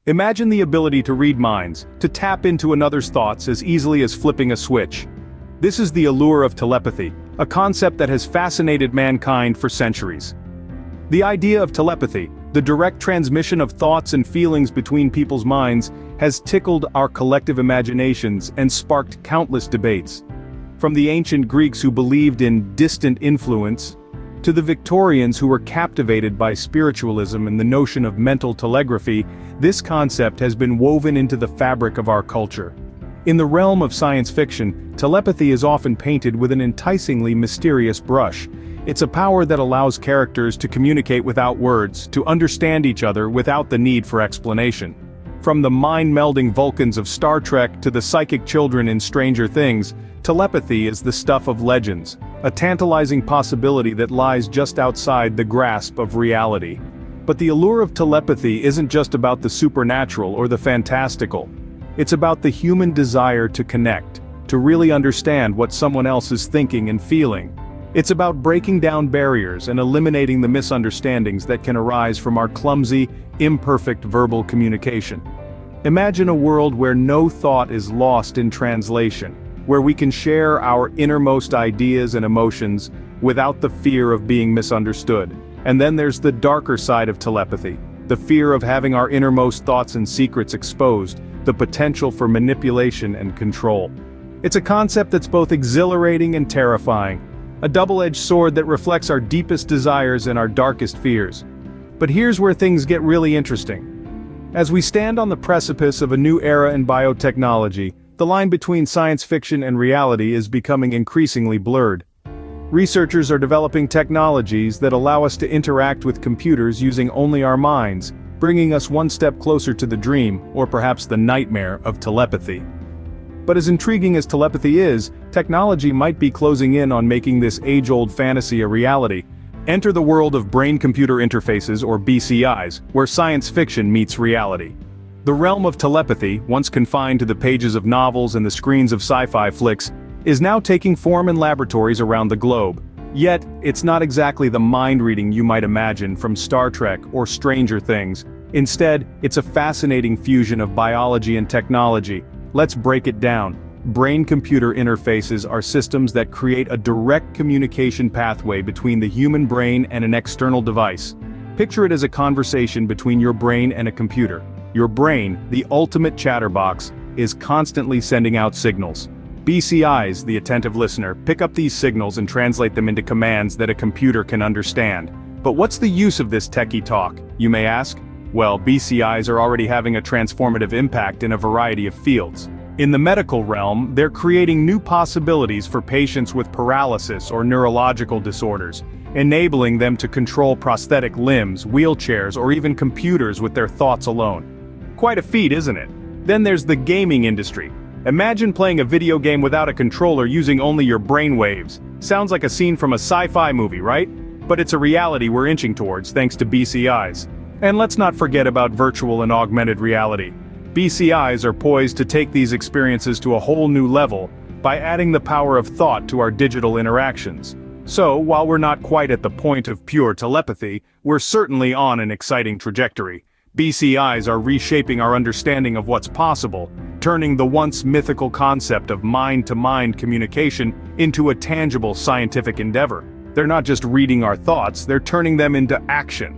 Imagine the ability to read minds, to tap into another's thoughts as easily as flipping a switch. This is the allure of telepathy, a concept that has fascinated mankind for centuries. The idea of telepathy, the direct transmission of thoughts and feelings between people's minds, has tickled our collective imaginations and sparked countless debates. From the ancient Greeks who believed in distant influence, to the Victorians who were captivated by spiritualism and the notion of mental telegraphy, this concept has been woven into the fabric of our culture. In the realm of science fiction, telepathy is often painted with an enticingly mysterious brush. It's a power that allows characters to communicate without words, to understand each other without the need for explanation. From the mind-melding Vulcans of Star Trek to the psychic children in Stranger Things, telepathy is the stuff of legends, a tantalizing possibility that lies just outside the grasp of reality. But the allure of telepathy isn't just about the supernatural or the fantastical. It's about the human desire to connect, to really understand what someone else is thinking and feeling. It's about breaking down barriers and eliminating the misunderstandings that can arise from our clumsy, imperfect verbal communication. Imagine a world where no thought is lost in translation, where we can share our innermost ideas and emotions without the fear of being misunderstood. And then there's the darker side of telepathy, the fear of having our innermost thoughts and secrets exposed, the potential for manipulation and control. It's a concept that's both exhilarating and terrifying, a double-edged sword that reflects our deepest desires and our darkest fears. But here's where things get really interesting. As we stand on the precipice of a new era in biotechnology, the line between science fiction and reality is becoming increasingly blurred. Researchers are developing technologies that allow us to interact with computers using only our minds, bringing us one step closer to the dream, or perhaps the nightmare, of telepathy. But as intriguing as telepathy is, technology might be closing in on making this age-old fantasy a reality. Enter the world of brain-computer interfaces, or BCIs, where science fiction meets reality. The realm of telepathy, once confined to the pages of novels and the screens of sci-fi flicks, is now taking form in laboratories around the globe. Yet, it's not exactly the mind-reading you might imagine from Star Trek or Stranger Things. Instead, it's a fascinating fusion of biology and technology. Let's break it down. Brain-computer interfaces are systems that create a direct communication pathway between the human brain and an external device. Picture it as a conversation between your brain and a computer. Your brain, the ultimate chatterbox, is constantly sending out signals. BCIs, the attentive listener, pick up these signals and translate them into commands that a computer can understand. But what's the use of this techie talk, you may ask? Well, BCIs are already having a transformative impact in a variety of fields. In the medical realm, they're creating new possibilities for patients with paralysis or neurological disorders, enabling them to control prosthetic limbs, wheelchairs, or even computers with their thoughts alone. Quite a feat, isn't it? Then there's the gaming industry. Imagine playing a video game without a controller using only your brainwaves. Sounds like a scene from a sci-fi movie, right? But it's a reality we're inching towards thanks to BCIs. And let's not forget about virtual and augmented reality. BCIs are poised to take these experiences to a whole new level by adding the power of thought to our digital interactions. So, while we're not quite at the point of pure telepathy, we're certainly on an exciting trajectory. BCIs are reshaping our understanding of what's possible, turning the once mythical concept of mind-to-mind communication into a tangible scientific endeavor. They're not just reading our thoughts, they're turning them into action.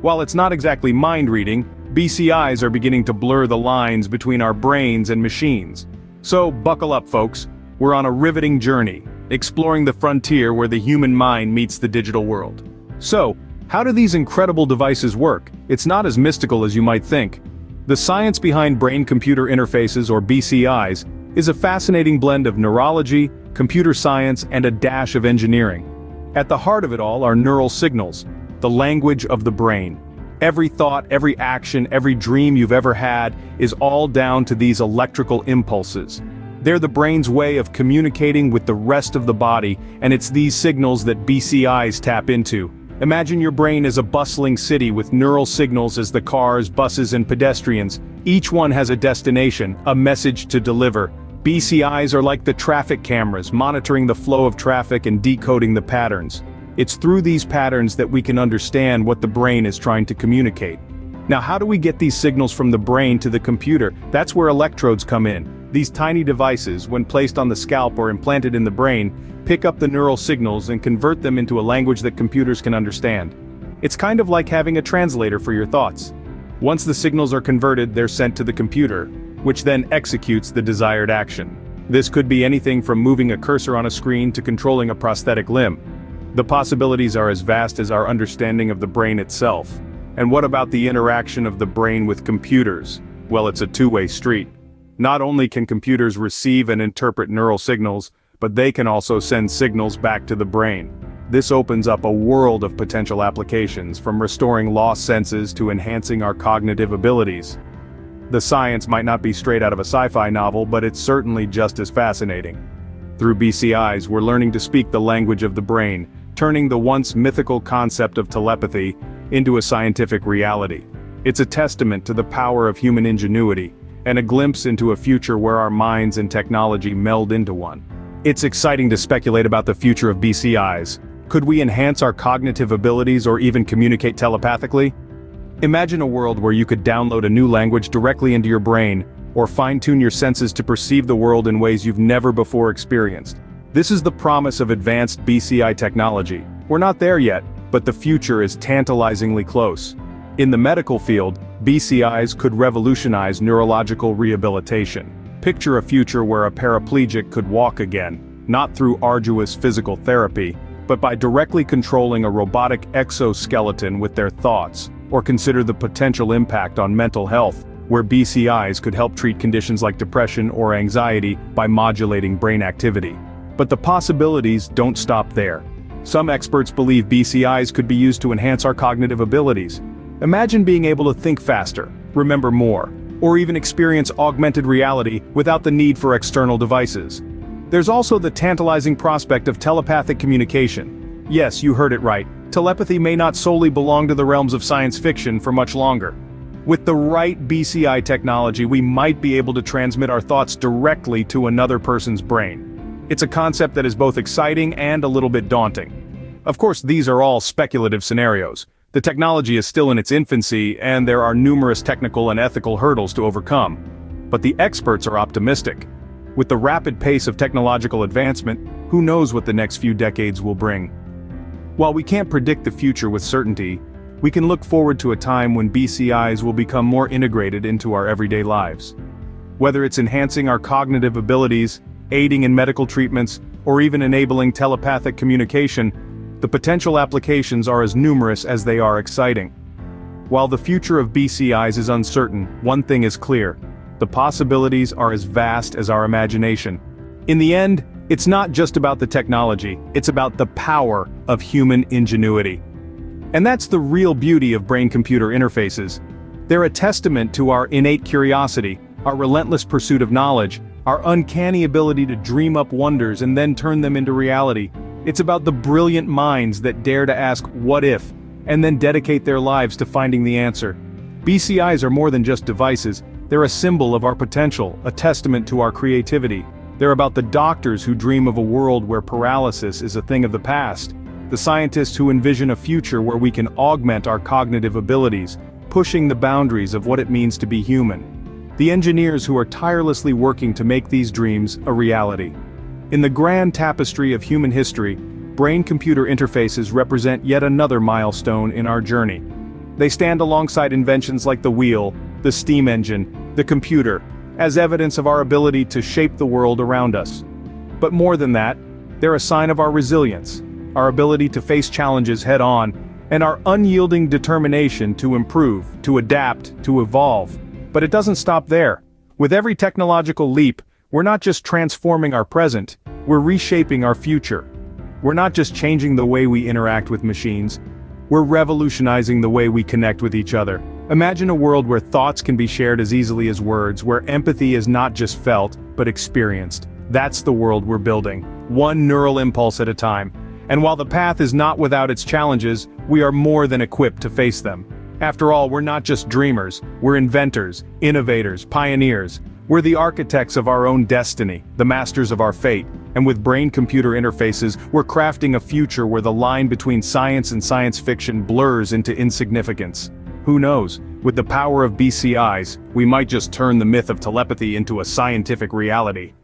While it's not exactly mind-reading, BCIs are beginning to blur the lines between our brains and machines. So buckle up, folks. We're on a riveting journey, exploring the frontier where the human mind meets the digital world. So, how do these incredible devices work? It's not as mystical as you might think. The science behind brain-computer interfaces, or BCIs, is a fascinating blend of neurology, computer science, and a dash of engineering. At the heart of it all are neural signals, the language of the brain. Every thought, every action, every dream you've ever had is all down to these electrical impulses. They're the brain's way of communicating with the rest of the body, and it's these signals that BCIs tap into. Imagine your brain as a bustling city with neural signals as the cars, buses, and pedestrians. Each one has a destination, a message to deliver. BCIs are like the traffic cameras, monitoring the flow of traffic and decoding the patterns. It's through these patterns that we can understand what the brain is trying to communicate. Now, how do we get these signals from the brain to the computer? That's where electrodes come in. These tiny devices, when placed on the scalp or implanted in the brain, pick up the neural signals and convert them into a language that computers can understand. It's kind of like having a translator for your thoughts. Once the signals are converted, they're sent to the computer, which then executes the desired action. This could be anything from moving a cursor on a screen to controlling a prosthetic limb. The possibilities are as vast as our understanding of the brain itself. And what about the interaction of the brain with computers? Well, it's a two-way street. Not only can computers receive and interpret neural signals, but they can also send signals back to the brain. This opens up a world of potential applications, from restoring lost senses to enhancing our cognitive abilities. The science might not be straight out of a sci-fi novel, but it's certainly just as fascinating. Through BCIs, we're learning to speak the language of the brain, turning the once mythical concept of telepathy into a scientific reality. It's a testament to the power of human ingenuity, and a glimpse into a future where our minds and technology meld into one. It's exciting to speculate about the future of BCIs. Could we enhance our cognitive abilities or even communicate telepathically? Imagine a world where you could download a new language directly into your brain, or fine-tune your senses to perceive the world in ways you've never before experienced. This is the promise of advanced BCI technology. We're not there yet, but the future is tantalizingly close. In the medical field, BCIs could revolutionize neurological rehabilitation. Picture a future where a paraplegic could walk again, not through arduous physical therapy, but by directly controlling a robotic exoskeleton with their thoughts. Or consider the potential impact on mental health, where BCIs could help treat conditions like depression or anxiety by modulating brain activity. But the possibilities don't stop there. Some experts believe BCIs could be used to enhance our cognitive abilities. Imagine being able to think faster, remember more, or even experience augmented reality without the need for external devices. There's also the tantalizing prospect of telepathic communication. Yes, you heard it right. Telepathy may not solely belong to the realms of science fiction for much longer. With the right BCI technology, we might be able to transmit our thoughts directly to another person's brain. It's a concept that is both exciting and a little bit daunting. Of course, these are all speculative scenarios. The technology is still in its infancy, and there are numerous technical and ethical hurdles to overcome. But the experts are optimistic. With the rapid pace of technological advancement, who knows what the next few decades will bring? While we can't predict the future with certainty, we can look forward to a time when BCIs will become more integrated into our everyday lives. Whether it's enhancing our cognitive abilities, aiding in medical treatments, or even enabling telepathic communication, the potential applications are as numerous as they are exciting. While the future of BCIs is uncertain, one thing is clear: the possibilities are as vast as our imagination. In the end, it's not just about the technology, it's about the power of human ingenuity. And that's the real beauty of brain-computer interfaces. They're a testament to our innate curiosity, our relentless pursuit of knowledge, our uncanny ability to dream up wonders and then turn them into reality. It's about the brilliant minds that dare to ask "what if?" and then dedicate their lives to finding the answer. BCIs are more than just devices, they're a symbol of our potential, a testament to our creativity. They're about the doctors who dream of a world where paralysis is a thing of the past, the scientists who envision a future where we can augment our cognitive abilities, pushing the boundaries of what it means to be human, the engineers who are tirelessly working to make these dreams a reality. In the grand tapestry of human history, brain-computer interfaces represent yet another milestone in our journey. They stand alongside inventions like the wheel, the steam engine, the computer, as evidence of our ability to shape the world around us. But more than that, they're a sign of our resilience, our ability to face challenges head-on, and our unyielding determination to improve, to adapt, to evolve. But it doesn't stop there. With every technological leap, we're not just transforming our present, we're reshaping our future. We're not just changing the way we interact with machines, we're revolutionizing the way we connect with each other. Imagine a world where thoughts can be shared as easily as words, where empathy is not just felt, but experienced. That's the world we're building, one neural impulse at a time. And while the path is not without its challenges, we are more than equipped to face them. After all, we're not just dreamers, we're inventors, innovators, pioneers. We're the architects of our own destiny, the masters of our fate. And with brain-computer interfaces, we're crafting a future where the line between science and science fiction blurs into insignificance. Who knows, with the power of BCIs, we might just turn the myth of telepathy into a scientific reality.